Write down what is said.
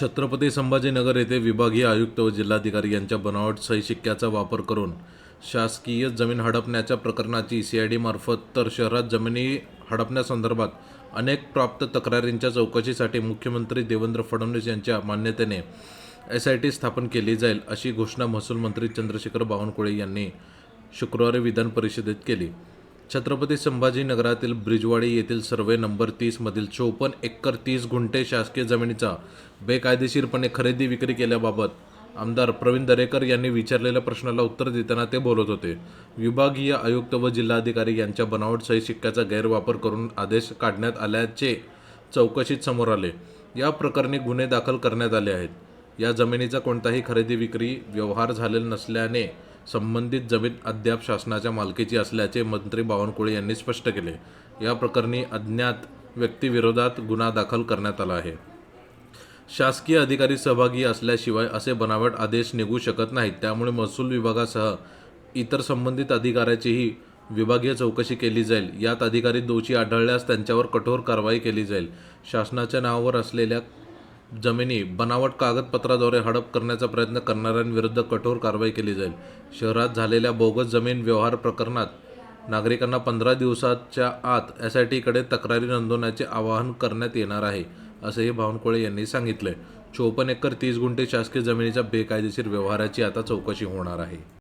छत्रपती संभाजीनगर येथे विभागीय आयुक्त व जिल्हाधिकारी यांच्या बनावट सही शिक्क्याचा वापर करून शासकीय जमीन हडपण्याच्या प्रकरणाची CID मार्फत तर शहरात जमिनी हडपण्यासंदर्भात अनेक प्राप्त तक्रारींच्या चौकशीसाठी मुख्यमंत्री देवेंद्र फडणवीस यांच्या मान्यतेने SIT स्थापन केली जाईल, अशी घोषणा महसूल मंत्री चंद्रशेखर बावनकुळे यांनी शुक्रवारी विधान परिषदेत केली. छत्रपती संभाजीनगरातील ब्रिजवाडी येथील सर्वे नंबर 30 मधील 54 एकर 30 गुंठे शासकीय जमिनीचा बेकायदेशीरपणे खरेदी विक्री केल्याबाबत आमदार प्रवीण दरेकर यांनी विचारलेल्या प्रश्नाला उत्तर देताना ते बोलत होते. विभागीय आयुक्त व जिल्हाधिकारी यांच्या बनावट सही शिक्क्याचा गैरवापर करून आदेश काढण्यात आल्याचे चौकशीत समोर आले. या प्रकरणी गुन्हे दाखल करण्यात आले आहेत. या जमिनीचा कोणताही खरेदी विक्री व्यवहार झालेला नसल्याने संबंधित जमीन अद्याप शासनाच्या मालकीची असल्याचे मंत्री बावनकुळे यांनी स्पष्ट केले. या प्रकरणी अज्ञात व्यक्तीविरोधात गुन्हा दाखल करण्यात आला आहे. शासकीय अधिकारी सहभागी असल्याशिवाय असे बनावट आदेश निघू शकत नाहीत. त्यामुळे महसूल विभागासह इतर संबंधित अधिकाऱ्याचीही विभागीय चौकशी केली जाईल. यात अधिकारी दोषी आढळल्यास त्यांच्यावर कठोर कारवाई केली जाईल. शासनाच्या नावावर असलेल्या जमिनी बनावट कागदपत्राद्वारे हडप करण्याचा प्रयत्न करणाऱ्यांविरुद्ध कठोर कारवाई केली जाईल. शहरात झालेल्या बोगस जमीन व्यवहार प्रकरणात नागरिकांना 15 दिवसाच्या आत SIT कडे तक्रारी नोंदवण्याचे आवाहन करण्यात येणार आहे, असेही बावनकुळे यांनी सांगितले. 54 एकर 30 गुंठे शासकीय जमिनीच्या बेकायदेशीर व्यवहाराची आता चौकशी होणार आहे.